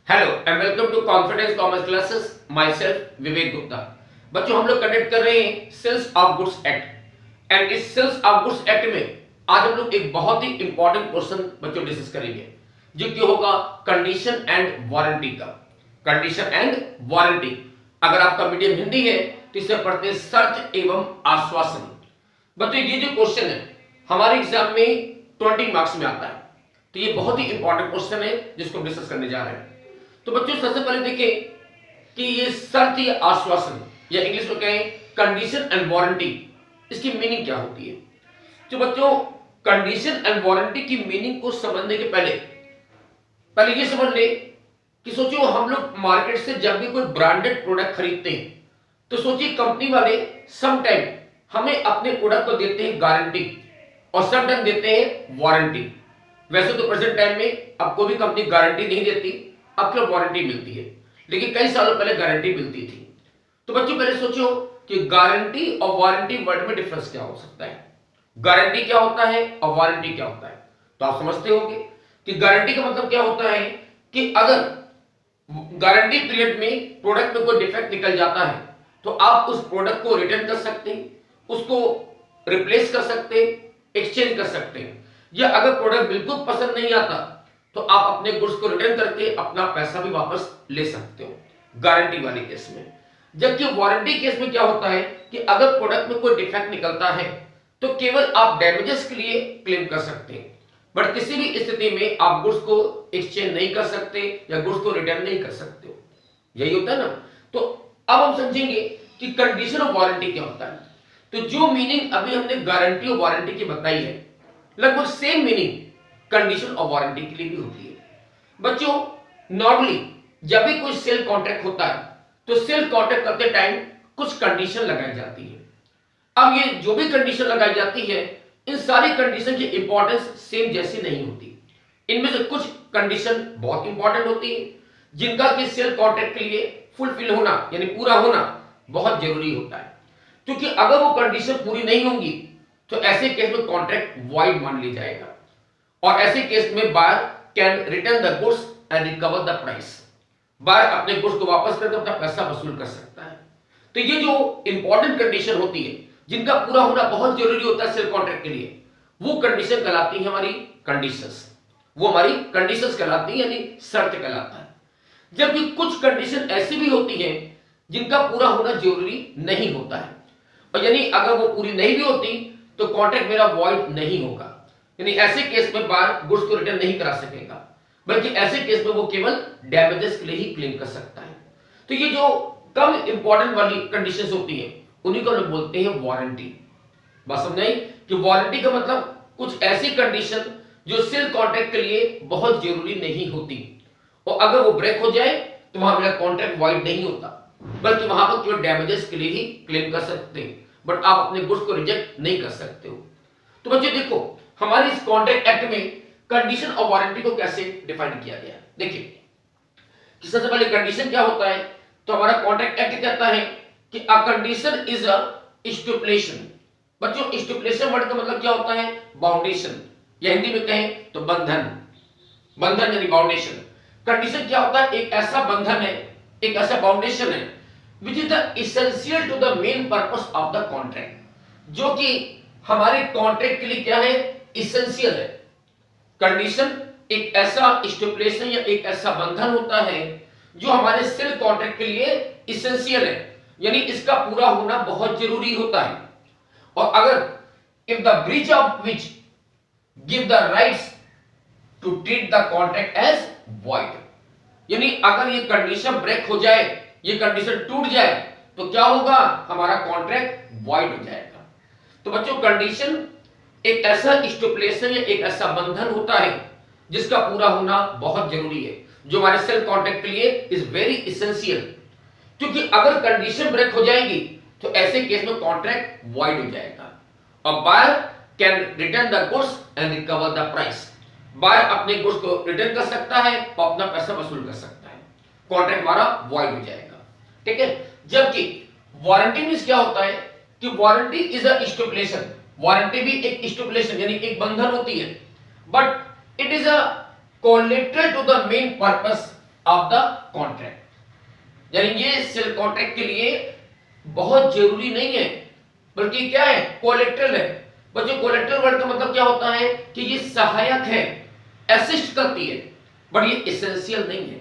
Hello and welcome to confidence commerce classes myself Vivek Gupta. बच्चों हम लोग कंडक्ट कर रहे हैं sales of goods act and इस सेल्स ऑफ गुड्स एक्ट में आज हम लोग एक बहुत ही इंपॉर्टेंट क्वेश्चन बच्चों डिस्कस करेंगे जो कि होगा कंडीशन एंड वारंटी का। कंडीशन एंड वारंटी अगर आपका मीडियम हिंदी है तो इसे पढ़ते हैं शर्त एवं आश्वासन। बच्चों ये जो क्वेश्चन है हमारे एग्जाम में 20 मार्क्स में आता है, तो ये बहुत ही इंपॉर्टेंट क्वेश्चन है जिसको हम डिस्कस करने जा रहे हैं। तो बच्चों सबसे पहले देखें कि ये शर्त या आश्वासन या इंग्लिश में कहें कंडीशन एंड वारंटी, इसकी मीनिंग क्या होती है। तो बच्चों कंडीशन एंड वारंटी की मीनिंग को समझने के पहले ये समझ ले कि सोचिए हम लोग मार्केट से जब भी कोई ब्रांडेड प्रोडक्ट खरीदते हैं तो सोचिए कंपनी वाले सम टाइम हमें अपने प्रोडक्ट को देते हैं गारंटी और सम टाइम देते हैं वारंटी। वैसे तो प्रेजेंट टाइम में अब कोई भी कंपनी गारंटी नहीं देती, अब क्या वारंटी मिलती है, लेकिन कई सालों पहले गारंटी मिलती थी। तो बच्चों पहले सोचो कि गारंटी और वारंटी वर्ड में डिफरेंस क्या हो सकता है, गारंटी क्या होता है और वारंटी क्या होता है। तो आप समझते होंगे कि गारंटी का मतलब क्या होता है कि अगर गारंटी पीरियड में प्रोडक्ट में कोई डिफेक्ट निकल जाता है तो आप उस प्रोडक्ट को रिटर्न कर सकते हैं, उसको रिप्लेस कर सकते हैं, एक्सचेंज कर सकते हैं, या अगर प्रोडक्ट बिल्कुल पसंद नहीं आता तो आप अपने गुड्स को रिटर्न करके अपना पैसा भी वापस ले सकते हो गारंटी वाले केस में। जबकि वारंटी केस में क्या होता है कि अगर प्रोडक्ट में कोई डिफेक्ट निकलता है तो केवल आप डैमेजेस के लिए क्लेम कर सकते हैं, बट किसी भी स्थिति में आप गुड्स को एक्सचेंज नहीं कर सकते या गुड्स को रिटर्न नहीं कर सकते हो। यही होता है ना। तो अब हम समझेंगे कि कंडीशन ऑफ वारंटी क्या होता है। तो जो मीनिंग अभी हमने गारंटी और वारंटी की बताई है लगभग same meaning condition of warranty के लिए भी होती है। बच्चों नॉर्मली जब भी कोई सेल कॉन्ट्रैक्ट होता है तो सेल कॉन्ट्रैक्ट करते टाइम कुछ कंडीशन लगाई जाती है। अब ये जो भी कंडीशन लगाई जाती है इन सारी कंडीशन की इंपॉर्टेंस सेम जैसी नहीं होती। इनमें से कुछ कंडीशन बहुत इंपॉर्टेंट होती है जिनका कि सेल कॉन्ट्रैक्ट के लिए फुलफिल होना यानी पूरा होना बहुत जरूरी होता है, क्योंकि अगर वो कंडीशन पूरी नहीं होंगी तो ऐसे केस में कॉन्ट्रैक्ट वॉइड मान लिया जाएगा और ऐसे केस में buyer can return the goods and recover the price. Buyer अपने गुड्स को वापस करके अपना पैसा वसूल कर सकता है। तो ये जो इंपॉर्टेंट कंडीशन होती है जिनका पूरा होना बहुत जरूरी होता है सेल कॉन्ट्रैक्ट के लिए, वो कंडीशन कहलाती है हमारी कंडीशंस। वो हमारी कंडीशंस कहलाती है यानी शर्त कहलाता है। जबकि कुछ कंडीशन ऐसी भी होती है जिनका पूरा होना जरूरी नहीं होता है, और यानी अगर वो पूरी नहीं भी होती तो कॉन्ट्रैक्ट मेरा वॉइड नहीं होगा। यानी ऐसे केस में बायर गुड्स को रिटर्न नहीं करा सकेगा, बल्कि ऐसे केस में वो केवल डैमेजेस के लिए ही क्लेम कर सकता है। तो ये जो कम इंपॉर्टेंट वाली कंडीशंस होती है उन्हीं को हम बोलते हैं वारंटी। बात समझ आई कि वारंटी का मतलब कुछ ऐसी कंडीशन जो सेल कॉन्ट्रैक्ट के लिए बहुत जरूरी नहीं होती, और अगर वो ब्रेक हो जाए तो वहां मेरा कॉन्ट्रैक्ट वॉइड नहीं होता, बल्कि वहां पर केवल डैमेजेस के लिए ही क्लेम कर सकते हैं, बट आप अपने गुड्स को रिजेक्ट नहीं कर सकते हो। तो बच्चे देखो हमारे इस कॉन्ट्रैक्ट एक्ट में कंडीशन और वारंटी को कैसे डिफाइन किया गया। देखिए कि सबसे पहले कंडीशन क्या होता है, तो हमारा कॉन्ट्रैक्ट एक्ट कहता है कि a condition is a stipulation. बच्चों स्टिपुलेशन वर्ड का मतलब क्या होता है, बाउंडेशन, या हिंदी में कहें तो बंधन। बंधन यानी बाउंडेशन। कंडीशन क्या होता है, एक ऐसा बंधन है, एक ऐसा बाउंडेशन है which is the essential to the main purpose of the contract, जो कि हमारे कॉन्ट्रैक्ट के लिए क्या है, इसेंशियल है। कंडीशन एक ऐसा स्टिपुलेशन या एक ऐसा बंधन होता है जो हमारे सेल कॉन्ट्रैक्ट के लिए इसेंशियल है, यानी इसका पूरा होना बहुत जरूरी होता है। और अगर if the breach of which give the rights to treat the contract as void, यानी अगर ये कंडीशन ब्रेक हो जाए, ये कंडीशन टूट जाए तो क्या होगा, हमारा कॉन्ट्रैक्ट वॉइड हो जाएगा। तो बच्चों कंडीशन एक ऐसा स्टिपुलेशन या एक ऐसा बंधन होता है जिसका पूरा होना बहुत जरूरी है, जो हमारे सेल कॉन्ट्रैक्ट के लिए इज वेरी इसेंशियल, क्योंकि अगर कंडीशन ब्रेक हो जाएगी तो ऐसे केस में कॉन्ट्रैक्ट वॉइड हो जाएगा और buyer can return the goods and recover the price. Buyer अपने गुड्स को रिटर्न कर सकता है और अपना पैसा वसूल कर सकता है, कॉन्ट्रैक्ट हमारा वॉइड हो जाएगा। ठीक है। जबकि वारंटी मींस क्या होता है कि warranty is a stipulation, warranty भी एक स्टिपुलेशन यानी एक बंधन होती है, but it is a collateral to the main purpose of the contract. यानी ये सेल कॉन्ट्रैक्ट के लिए बहुत जरूरी नहीं है, बल्कि क्या है, कोलेटरल है। बच्चों कोलेटरल वर्ड का मतलब क्या होता है कि ये सहायक है, असिस्ट करती है, बट ये एसेंशियल नहीं है।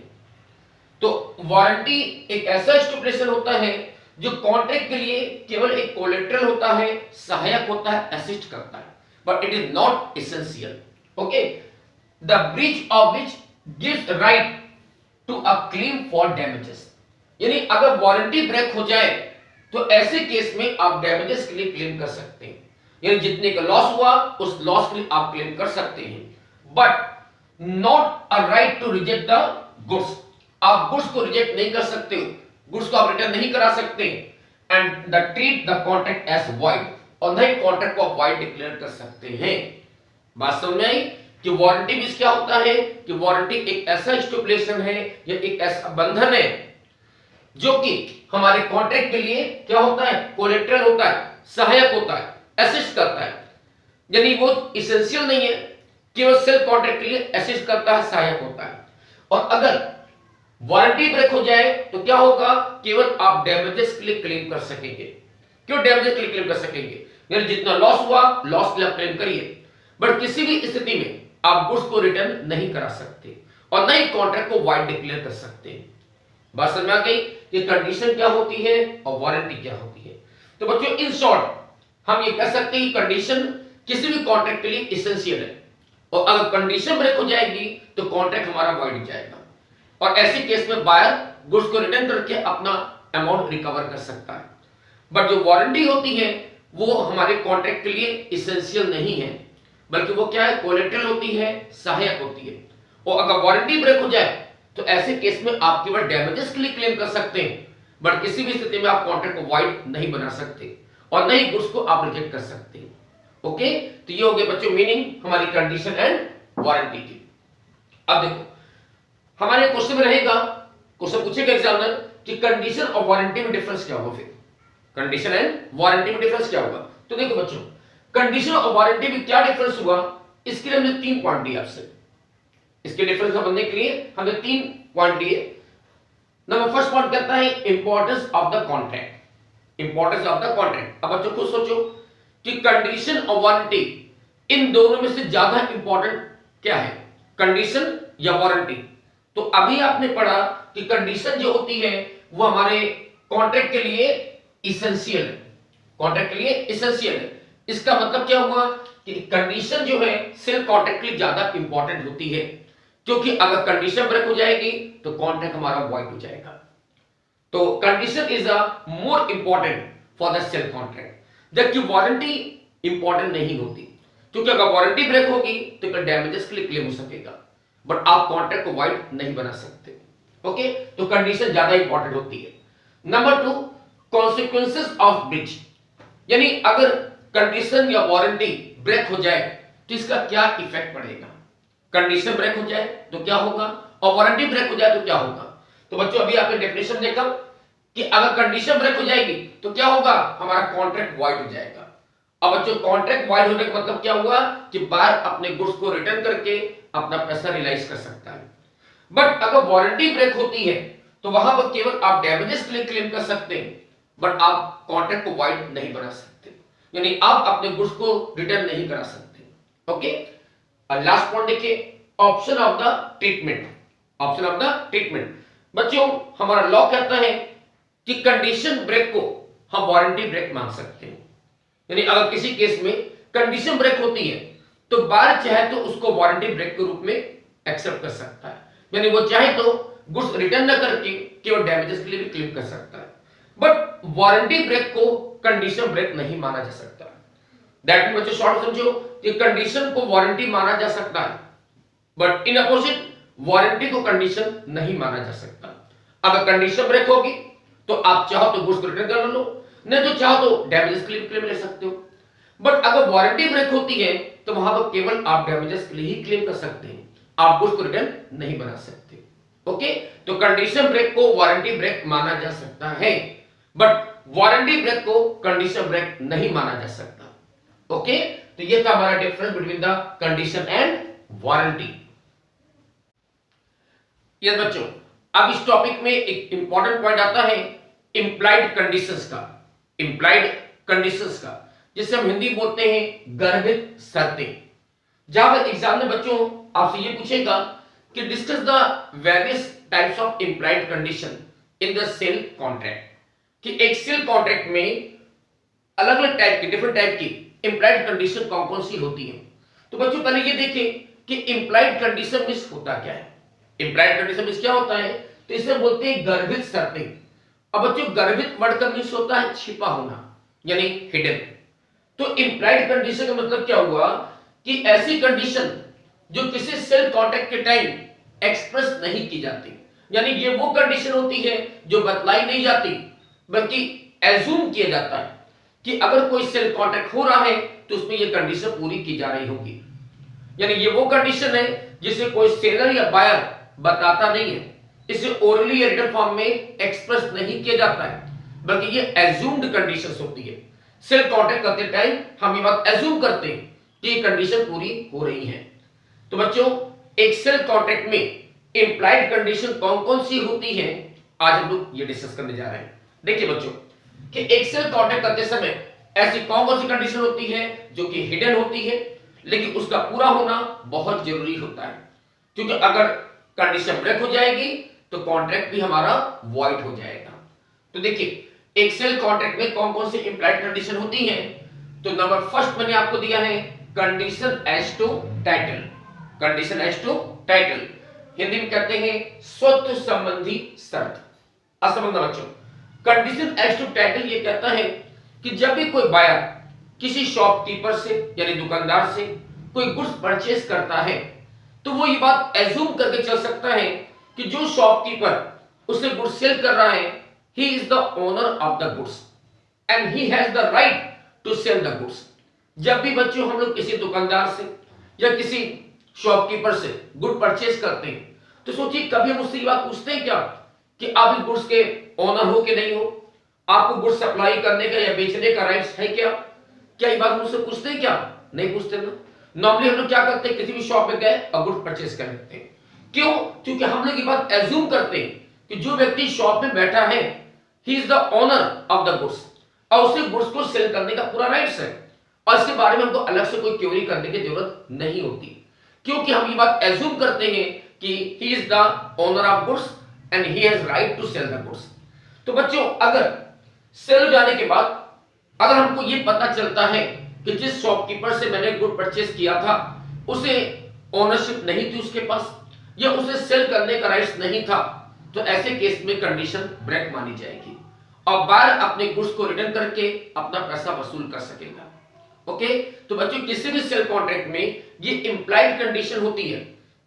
तो वारंटी एक ऐसा स्टिपुलेशन होता है जो कॉन्ट्रैक्ट के लिए केवल एक कोलेटरल होता है, सहायक होता है, असिस्ट करता है, but it is not essential. Okay, the breach of which gives right to a claim for damages. यानी अगर वारंटी ब्रेक हो जाए तो ऐसे केस में आप डैमेजेस के लिए क्लेम कर सकते हैं। यानी जितने का लॉस हुआ उस लॉस के लिए आप क्लेम कर सकते हैं, but not a right to reject the goods. आप गुड्स को रिजेक्ट नहीं कर सकते हो, गुड्स को आप रिटर्न नहीं करा सकते, and the treat the contract as void, और नहीं कॉन्ट्रैक्ट को आप वॉइड डिक्लेयर कर सकते हैं। बात समझ में आई कि वारंटी भी क्या होता है कि वारंटी एक ऐसा स्टिपुलेशन है या एक ऐसा बंधन है जो कि हमारे कॉन्ट्रैक्ट के लिए क्या होता है, कोलेटरल होता है, सहायक होता है, असिस्ट करता है। यानी वो एसेंशियल नहीं है, केवल सेल कॉन्ट्रैक्ट के लिए असिस्ट करता है, सहायक होता है। और अगर वारंटी ब्रेक हो जाए तो क्या होगा, केवल आप डैमेजेस के लिए क्लेम कर सकेंगे। क्यों डैमेजेस के लिए क्लेम कर सकेंगे, यानी जितना लॉस हुआ लॉस के लिए आप क्लेम करिए, बट किसी भी स्थिति में आप गुड्स को रिटर्न नहीं करा सकते और न ही कॉन्ट्रैक्ट को वाइड डिक्लेयर कर सकते हैं। बात समझ में आ गई कि कंडीशन क्या होती है और वारंटी क्या होती है। तो बच्चों इन शॉर्ट हम ये कह सकते हैं कि कंडीशन किसी भी कॉन्ट्रैक्ट के लिए एसेंशियल है, और अगर कंडीशन ब्रेक हो जाएगी तो कॉन्ट्रैक्ट हमारा वाइड हो जाएगा, और ऐसे केस में बायर गुड्स को रिटर्न करके अपना अमाउंट रिकवर कर सकता है। बट जो वारंटी होती है वो हमारे कॉन्ट्रैक्ट के लिए एसेंशियल नहीं है, बल्कि वो क्या है, कोलेटरल होती है, सहायक होती है। और अगर वारंटी ब्रेक हो जाए तो ऐसे केस में आप केवल डैमेजेस के लिए क्लेम कर सकते हैं, बट किसी भी स्थिति में आप कॉन्ट्रैक्ट को वाइड नहीं बना सकते और न ही गुड्स को आप रिजेक्ट कर सकते हैं। ओके, तो ये हो गए बच्चों मीनिंग हमारी कंडीशन एंड वारंटी की। अब देखो हमारे क्वेश्चन में रहेगा, क्वेश्चन पूछेगा एग्जामिनर कि कंडीशन और वारंटी में डिफरेंस क्या होगा। फिर कंडीशन एंड वारंटी में डिफरेंस क्या होगा, तो देखो बच्चों कंडीशन और वारंटी में क्या डिफरेंस हुआ, इसके लिए हमने 3 पॉइंट दिए आपसे। इसके डिफरेंस समझने के लिए हमने 3 पॉइंट दिए। नंबर फर्स्ट पॉइंट कहता है importance of the contract. Importance of the contract. अब बच्चों खुद सोचो कि कंडीशन और वारंटी इन दोनों में से ज्यादा इंपॉर्टेंट क्या है, कंडीशन या वारंटी। तो अभी आपने पढ़ा कि कंडीशन जो होती है वो हमारे कॉन्ट्रैक्ट के लिए एसेंशियल है, कॉन्ट्रैक्ट के लिए एसेंशियल है। इसका मतलब क्या हुआ कि कंडीशन जो है सेल कॉन्ट्रैक्ट के लिए ज्यादा इंपॉर्टेंट होती है, क्योंकि अगर कंडीशन ब्रेक हो जाएगी तो कॉन्ट्रैक्ट हमारा वॉइड हो जाएगा। तो condition is a more important for the sale contract, जबकि वारंटी इंपॉर्टेंट नहीं होती, क्योंकि अगर वारंटी ब्रेक होगी तो डैमेजेस के लिए क्लेम हो सकेगा, बट आप कॉन्ट्रैक्ट को वाइड नहीं बना सकते। ओके, तो कंडीशन ज्यादा इंपॉर्टेंट होती है। नंबर 2 कॉन्सिक्वेंसेस ऑफ ब्रीच, यानी अगर कंडीशन या वारंटी ब्रेक हो जाए तो इसका क्या इफेक्ट पड़ेगा। कंडीशन ब्रेक हो जाए तो क्या होगा और वारंटी ब्रेक हो जाए तो क्या होगा। तो बच्चों अभी आपने डेफिनेशन देखा कि अगर कंडीशन ब्रेक हो जाएगी तो क्या होगा, हमारा कॉन्ट्रैक्ट वाइड हो जाएगा। अब बच्चों कॉन्ट्रैक्ट वाइड होने का मतलब क्या हुआ कि बायर अपने गुड्स को रिटर्न करके अपना पैसा रियलाइज कर सकता है। बट अगर वारंटी ब्रेक होती है तो वहां पर केवल आप डैमेजेस के लिए क्लेम कर सकते हैं, बट आप कॉन्ट्रैक्ट को वाइड नहीं बना सकते, यानी आप अपने गुड्स को रिटर्न नहीं करा सकते। ओके, लास्ट पॉइंट देखिए, option of the treatment. Option of the treatment बच्चों हमारा लॉ कहता है कि कंडीशन ब्रेक को हम वारंटी ब्रेक मान सकते हैं। यानी अगर किसी केस में कंडीशन ब्रेक होती है तो बायर चाहे तो उसको वारंटी ब्रेक के रूप में एक्सेप्ट कर सकता है, यानी वो चाहे तो गुड्स रिटर्न न करके केवल डैमेजेस के लिए भी क्लेम कर सकता है, बट वारंटी ब्रेक को कंडीशन ब्रेक नहीं माना जा सकता। दैट मीन बच्चों शॉर्ट समझो कि कंडीशन को वारंटी माना जा सकता है, बट इन अपोजिट वारंटी को कंडीशन नहीं माना जा सकता। अगर कंडीशन ब्रेक होगी तो आप चाहो तो गुड्स को रिटर्न कर लो, नहीं तो चाहो तो डैमेजेस के लिए क्लेम ले सकते हो। बट अगर वारंटी ब्रेक होती है तो वहां पर केवल आप डैमेजेस के लिए ही क्लेम कर सकते हैं, आप गुड्स को रिटर्न नहीं बना सकते। ओके, तो कंडीशन ब्रेक को वारंटी ब्रेक माना जा सकता है, बट वारंटी ब्रेक को कंडीशन ब्रेक नहीं माना जा सकता। ओके, तो ये था हमारा difference between the condition and warranty. Yes बच्चों, अब इस टॉपिक में एक इंपॉर्टेंट पॉइंट आता है इंप्लाइड कंडीशंस का, इंप्लाइड कंडीशंस का, जिसे हम हिंदी बोलते हैं गर्भित शर्तें। जहां पर एग्जाम में बच्चों आपसे ये पूछेगा कि discuss the various types of implied condition in the sale contract, कि एक सेल कॉन्ट्रैक्ट में अलग अलग टाइप की, डिफरेंट टाइप की इंप्लाइड कंडीशन कौन कौन सी होती है। तो बच्चों पहले ये देखें कि इंप्लाइड कंडीशन मींस होता क्या है। इंप्लाइड कंडीशन मींस क्या होता है, तो इसे बोलते हैं गर्भित शर्तें। अब बच्चों गर्भित वर्ड का मींस होता है छिपा होना, यानी हिडन। तो इंप्लाइड कंडीशन का मतलब क्या हुआ कि ऐसी कंडीशन जो किसी सेल कॉन्ट्रैक्ट के टाइम एक्सप्रेस नहीं की जाती, यानी ये वो कंडीशन होती है जो बतलाई नहीं जाती बल्कि एज्यूम किया जाता है कि अगर कोई सेल कॉन्ट्रैक्ट हो रहा है तो उसमें ये कंडीशन पूरी की जा रही होगी। यानी ये वो कंडीशन है जिसे कोई सेलर या बायर बताता नहीं है, इसे ओरली या रिटन फॉर्म में एक्सप्रेस नहीं किया जाता है बल्कि ये एज्यूम्ड कंडीशंस होती है। सेल कॉन्ट्रैक्ट करते टाइम हम ये बात एज्यूम करते हैं कि ये कंडीशन पूरी हो रही है। तो बच्चों एक सेल कॉन्ट्रैक्ट में इंप्लाइड कंडीशन कौन कौन सी होती है, आज हम लोग ये डिस्कस करने जा रहे हैं। देखिए बच्चों कि एक सेल कॉन्ट्रैक्ट करते समय ऐसी कौन कौन सी कंडीशन होती है जो कि हिडन होती है, लेकिन उसका पूरा होना बहुत जरूरी होता है, क्योंकि अगर कंडीशन ब्रेक हो जाएगी तो कॉन्ट्रैक्ट भी हमारा वॉइड हो जाएगा। तो देखिए एक सेल कॉन्ट्रैक्ट में कौन कौन सी इंप्लाइड कंडीशन होती है। तो नंबर फर्स्ट मैंने आपको दिया है condition as to title. Condition as to title Hindi में कहते हैं स्वत्व संबंधी शर्त। असमझना बच्चों, कंडीशन एज टू टाइटल ये कहता है कि जब भी कोई बायर किसी शॉपकीपर से यानी दुकानदार से कोई गुड्स परचेज करता है तो वो ये बात एज्यूम करके चल सकता है कि जो शॉपकीपर उसे गुड्स सेल कर रहा है he is the owner of the goods and he has the right to sell the goods. जब भी बच्चों हम लोग किसी दुकानदार से या किसी शॉपकीपर से गुड परचेज करते हैं तो सोचिए कभी हम उससे ये बात पूछते हैं क्या कि आप इस गुड्स के ओनर हो कि नहीं हो, आपको गुड्स सप्लाई करने का या बेचने का राइट्स है क्या, क्या ये बात मुझसे पूछते हैं क्या? नहीं पूछते ना। नॉर्मली हम लोग क्या करते हैं, किसी भी शॉप में गए और गुड्स परचेज कर लेते हैं। क्यों? क्योंकि हम लोग ये बात एज्यूम करते हैं कि जो व्यक्ति शॉप में बैठा है he is the owner of the goods और उसे गुड्स को सेल करने का पूरा राइट्स है और इसके बारे में हमको अलग से कोई क्वेरी करने की जरूरत नहीं होती, क्योंकि हम ये बात एज्यूम करते हैं कि he is the owner of goods and he has right to sell the goods. तो बच्चों अगर सेल हो जाने के बाद अगर हमको ये पता चलता है कि जिस शॉपकीपर से मैंने गुड परचेज किया था उसे ओनरशिप नहीं थी उसके पास या उसे सेल करने का राइट्स नहीं था, तो ऐसे केस में कंडीशन ब्रेक मानी जाएगी और बायर अपने गुड्स को रिटर्न करके अपना पैसा वसूल कर सकेगा। ओके, तो बच्चों किसी भी सेल कॉन्ट्रैक्ट में ये इंप्लाइड कंडीशन होती है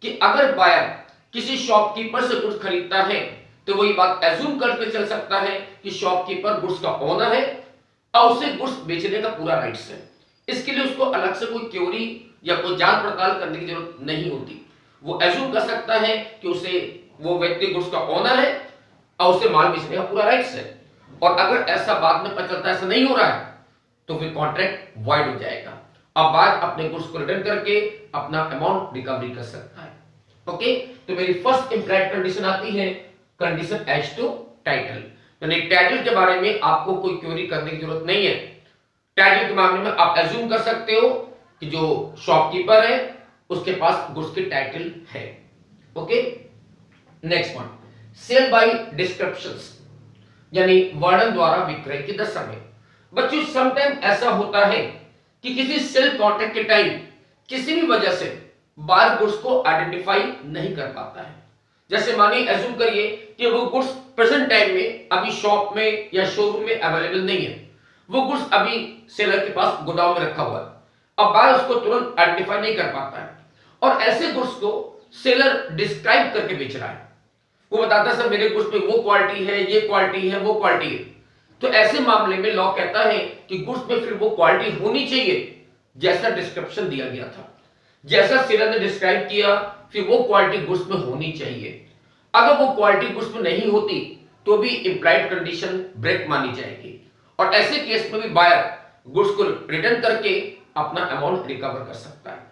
कि अगर बायर किसी शॉपकीपर से गुड्स खरीदता है तो वो ये बात एज्यूम करके चल सकता है कि शॉपकीपर गुड्स का ओनर है और उसे गुड्स बेचने का पूरा राइट्स है। इसके लिए उसको अलग से कोई क्वेरी या कोई जांच पड़ताल करने की जरूरत नहीं होती, वो एज्यूम कर सकता है कि उसे वो व्यक्ति गुड्स का ओनर है और उसे माल बेचने का पूरा राइट्स है। और अगर ऐसा बाद में पता चलता है ऐसा नहीं हो रहा है तो फिर कॉन्ट्रैक्ट वॉइड हो जाएगा। अब बायर अपने गुड्स को रिटर्न करके अपना अमाउंट रिकवरी कर सकता है। ओके, तो मेरी फर्स्ट इंप्लाइड कंडीशन आती है कंडीशन एज टू टाइटल, यानी टाइटल के बारे में आपको कोई क्वेरी करने की जरूरत नहीं है। टाइटल के मामले में आप एज्यूम कर सकते हो कि जो शॉपकीपर है उसके पास गुड्स की टाइटल है। Okay, next one sale by descriptions, यानी वर्णन द्वारा विक्रय की दशा में। बच्चों समटाइम ऐसा होता है कि किसी सेल कॉन्ट्रैक्ट के टाइम किसी भी वजह से बायर गुड्स को आइडेंटिफाई नहीं कर पाता है। जैसे मानिए एज्यूम करिए कि वो गुड्स प्रेजेंट टाइम में अभी शॉप में या शोरूम में अवेलेबल नहीं है, वो गुड्स अभी सेलर के पास गोदाम में रखा हुआ है। अब बायर उसको तुरंत आइडेंटिफाई नहीं कर पाता है और ऐसे गुड्स को सेलर डिस्क्राइब करके बेच रहा है। वो बताता है सर मेरे गुड्स में वो क्वालिटी है, ये क्वालिटी है, वो क्वालिटी है। तो ऐसे मामले में लॉ कहता है कि गुड्स में फिर वो क्वालिटी होनी चाहिए जैसा डिस्क्रिप्शन दिया गया था, जैसा सेलर ने डिस्क्राइब किया फिर वो क्वालिटी गुड्स में होनी चाहिए। अगर वो क्वालिटी गुड्स में नहीं होती तो भी इंप्लाइड कंडीशन ब्रेक मानी जाएगी और ऐसे केस में भी बायर गुड्स को रिटर्न करके अपना अमाउंट रिकवर कर सकता है।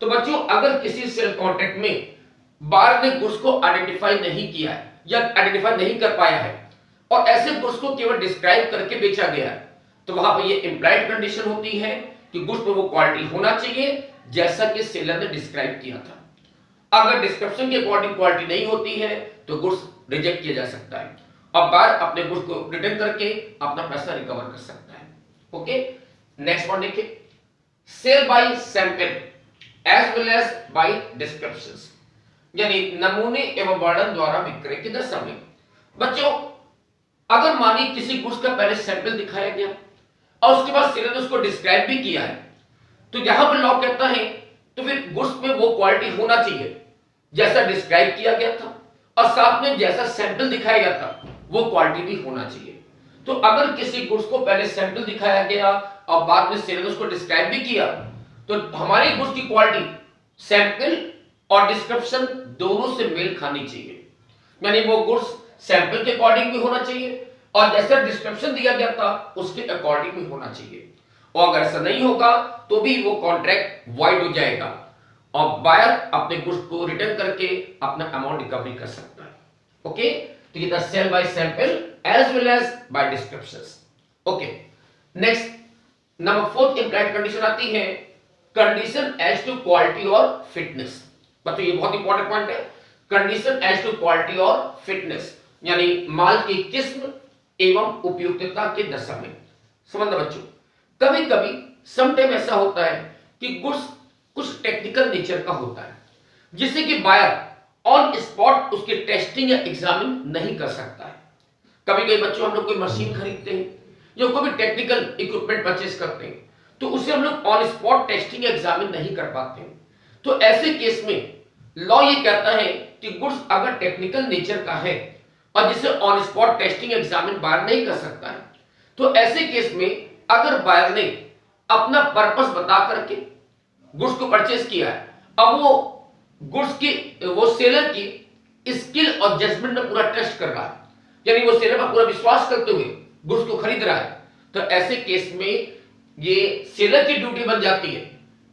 तो बच्चों अगर किसी सेल कॉन्ट्रैक्ट में बायर ने गुड्स को आइडेंटिफाई नहीं किया है या आइडेंटिफाई नहीं कर पाया है और ऐसे गुड्स को केवल डिस्क्राइब करके बेचा गया है, तो वहां पर ये इंप्लाइड कंडीशन होती है कि गुड्स में वो क्वालिटी होना चाहिए जैसा कि सेलर ने डिस्क्राइब किया था। अगर डिस्क्रिप्शन के अकॉर्डिंग क्वालिटी नहीं होती है तो गुड्स रिजेक्ट किया जा सकता है और बायर अपने गुड्स को रिटर्न करके अपना पैसा रिकवर कर सकता है। ओके, नेक्स्ट पॉइंट देखिए, sale by sample as well as by descriptions, यानी नमूने एवं वर्णन द्वारा विक्रय की दशा में। बच्चों, अगर मानिए किसी गुड्स का पहले सैंपल दिखाया गया और उसके बाद सेलर ने उसको डिस्क्राइब भी किया है, तो यहां पर लॉ कहता है तो फिर गुड्स में वो क्वालिटी होना चाहिए जैसा डिस्क्राइब किया गया था और साथ में जैसा सैंपल दिखाया गया था वो क्वालिटी भी होना चाहिए। तो अगर किसी गुड्स को पहले सैंपल दिखाया गया और बाद में सेलर ने उसको डिस्क्राइब भी किया, तो हमारे गुड्स की क्वालिटी सैंपल और डिस्क्रिप्शन दोनों से मेल खानी चाहिए, यानी वो गुड्स सैंपल के अकॉर्डिंग भी होना चाहिए और जैसा डिस्क्रिप्शन दिया गया था उसके अकॉर्डिंग भी होना चाहिए। और अगर ऐसा नहीं होगा तो भी वो कॉन्ट्रैक्ट वॉइड हो जाएगा और बायर अपने गुड्स को रिटर्न करके अपना अमाउंट रिकवरी कर सकता है। ओके, तो ये था sale by sample as well as by descriptions. Okay, next number 4 implied condition आती है कंडीशन एज टू क्वालिटी और फिटनेस। बच्चों, ये बहुत इंपॉर्टेंट पॉइंट है, कंडीशन एज टू क्वालिटी और फिटनेस, यानी माल की किस्म एवं उपयुक्तता के दशा में। समझना बच्चों, कभी कभी समटाइम ऐसा होता है कि गुड्स कुछ टेक्निकल नेचर का होता है जिससे कि बायर ऑन स्पॉट उसकी टेस्टिंग या एग्जामिन नहीं कर सकता है। कभी कभी बच्चों हम लोग कोई मशीन खरीदते हैं या कोई भी टेक्निकल इक्विपमेंट परचेस करते हैं तो उसे हम लोग ऑन स्पॉट टेस्टिंग या एग्जामिन नहीं कर पाते हैं। तो ऐसे केस में लॉ ये कहता है कि गुड्स अगर टेक्निकल नेचर का है और जिसे on spot testing examine buyer नहीं कर सकता है, तो ऐसे केस में अगर बायर ने अपना पर्पस बता करके गुड्स को परचेस किया है, अब वो गुड्स की वो सेलर की स्किल और जजमेंट में पूरा ट्रस्ट कर रहा है, यानी वो सेलर पर पूरा विश्वास करते हुए गुड्स को खरीद रहा है, तो ऐसे केस में ये सेलर की ड्यूटी बन जाती है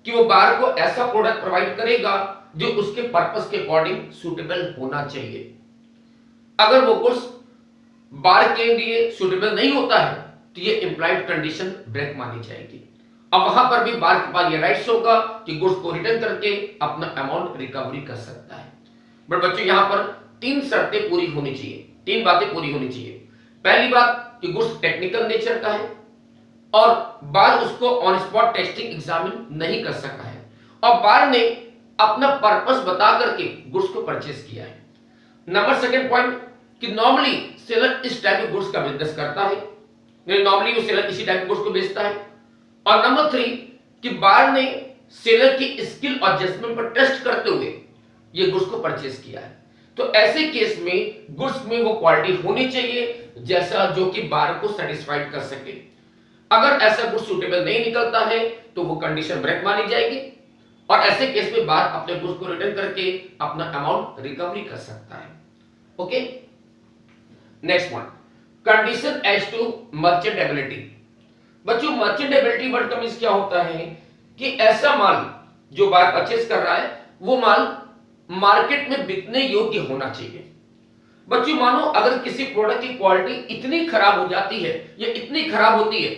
कि वो बायर को ऐसा प्रोडक्ट प्रोवाइड करेगा जो उसके पर्पस के अकॉर्डिंग सूटेबल होना चाहिए। अगर वो गुड्स बायर के लिए सूटेबल नहीं होता है तो ये इंप्लाइड कंडीशन ब्रेक मानी जाएगी। अब वहां पर भी बायर के पास ये राइट्स होगा कि गुड्स को रिटर्न करके अपना अमाउंट रिकवरी कर सकता है। बट बच्चों, यहां पर 3 शर्तें पूरी होनी चाहिए, 3 बातें पूरी होनी चाहिए। पहली बात कि गुड्स टेक्निकल नेचर का है और बायर उसको ऑन स्पॉट टेस्टिंग एग्जामिन नहीं कर सका है और बायर ने अपना पर्पस बता करके गुड्स को परचेस किया है। नंबर 2 पॉइंट कि नॉर्मली सेलर इस टाइप के गुड्स का बिजनेस करता है, नॉर्मली वो सेलर इसी टाइप के गुड्स को बेचता है। और नंबर 3 कि बायर ने सेलर की स्किल और जजमेंट पर ट्रस्ट करते हुए ये गुड्स को परचेस किया है। तो ऐसे केस में गुड्स में वो क्वालिटी होनी चाहिए जैसा जो कि बायर को सेटिस्फाइड कर सके। अगर ऐसा गुड्स सूटेबल नहीं निकलता है तो वो कंडीशन ब्रेक मानी जाएगी और ऐसे केस में बायर अपने गुड्स को रिटर्न करके अपना अमाउंट रिकवरी कर सकता है। Okay, next point condition as to merchantability. बच्चों, मर्चेंटेबिलिटी वर्ड का मींस क्या होता है कि ऐसा माल जो बायर परचेस कर रहा है वो माल मार्केट में बिकने योग्य होना चाहिए। बच्चों, मानो अगर किसी प्रोडक्ट की क्वालिटी इतनी खराब हो जाती है या इतनी खराब होती है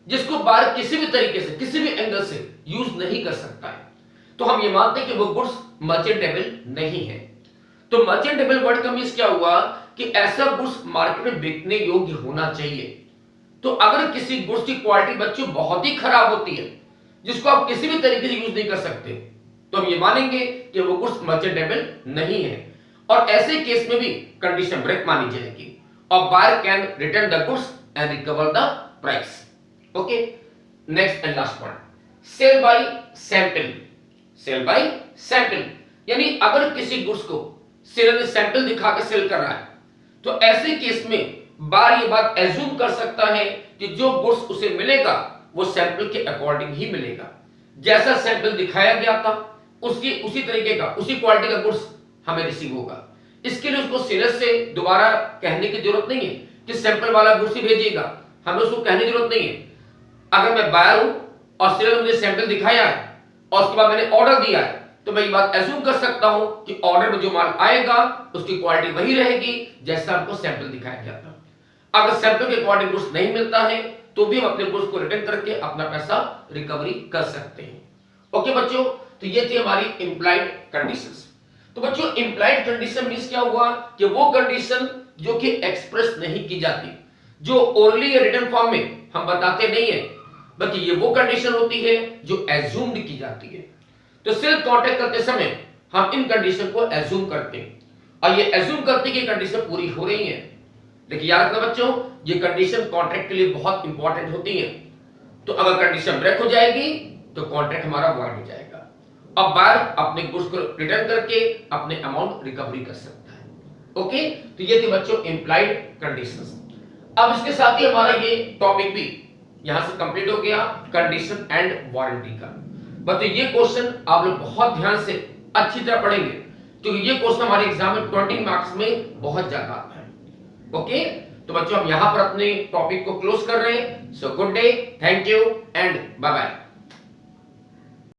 जिसको बायर किसी भी तरीके से किसी भी एंगल से यूज नहीं कर सकता है, तो हम ये मानते हैं कि वो गुड्स मर्चेंटेबल नहीं है। तो मर्चेंटेबल वर्ड का मींस क्या हुआ कि ऐसा गुड्स मार्केट में बिकने योग्य होना चाहिए। तो अगर किसी गुड्स की क्वालिटी बच्चों बहुत ही खराब होती है जिसको आप किसी भी तरीके से यूज नहीं कर सकते, तो हम ये मानेंगे कि वो गुड्स मर्चेंटेबल नहीं है और ऐसे केस में भी कंडीशन ब्रेक मानी जाएगी और buyer can return the goods and recover the price. Okay, next and last point sale by sample. Sale by sample यानी अगर किसी गुड्स को सेलर ने सैंपल दिखा के सेल कर रहा है तो ऐसे केस में बायर ये बात एज्यूम कर सकता है कि जो गुड्स उसे मिलेगा वो सैंपल के अकॉर्डिंग ही मिलेगा, जैसा सैंपल दिखाया गया था उसकी उसी तरीके का उसी क्वालिटी का गुड्स हमें रिसीव होगा। इसके लिए उसको सेलर से दोबारा कहने की जरूरत नहीं है कि सैंपल वाला गुड्स ही भेजिएगा, हमें उसको कहने की जरूरत नहीं है। अगर मैं बायर हूं और सेलर ने मुझे सैंपल दिखाया है और उसके बाद मैंने ऑर्डर दिया है तो मैं ये बात एज्यूम कर सकता हूं कि ऑर्डर में जो माल आएगा उसकी क्वालिटी वही रहेगी जैसा हमको सैंपल दिखाया गया था। अगर सैंपल के अकॉर्डिंग गुड्स नहीं मिलता है तो भी हम अपने गुड्स को रिटर्न करके अपना पैसा रिकवरी कर सकते हैं। ओके बच्चों, तो ये थी हमारी इंप्लाइड कंडीशंस। तो बच्चों इंप्लाइड कंडीशन मींस क्या हुआ कि वो कंडीशन जो कि एक्सप्रेस नहीं की जाती, जो ओरली या रिटन फॉर्म में हम बताते नहीं है, बल्कि ये वो कंडीशन होती है जो एज्यूम्ड की जाती है। तो सेल्फ कॉन्ट्रैक्ट करते समय हम इन कंडीशन को एज्यूम करते हैं और ये एज्यूम करते कि कंडीशन पूरी हो रही है। देखिए याद रखना बच्चों, ये कंडीशन कॉन्ट्रैक्ट के लिए बहुत इंपॉर्टेंट होती है। तो अगर कंडीशन ब्रेक हो जाएगी तो कॉन्ट्रैक्ट हमारा वॉइड हो जाएगा। अब बायर अपने गुड्स को रिटर्न करके अपने अमाउंट रिकवरी कर सकता है। ओके, तो ये थी बच्चों इंप्लाइड कंडीशंस। अब इसके साथ ही हमारा ये टॉपिक भी यहां से कंप्लीट हो गया, कंडीशन एंड वारंटी का। बट ये क्वेश्चन आप लोग बहुत ध्यान से अच्छी तरह पढ़ेंगे क्योंकि ये क्वेश्चन हमारे एग्जाम में 20 मार्क्स में बहुत ज्यादा आता है। ओके, तो बच्चों हम यहां पर अपने टॉपिक को क्लोज कर रहे हैं। So good day, thank you and bye bye.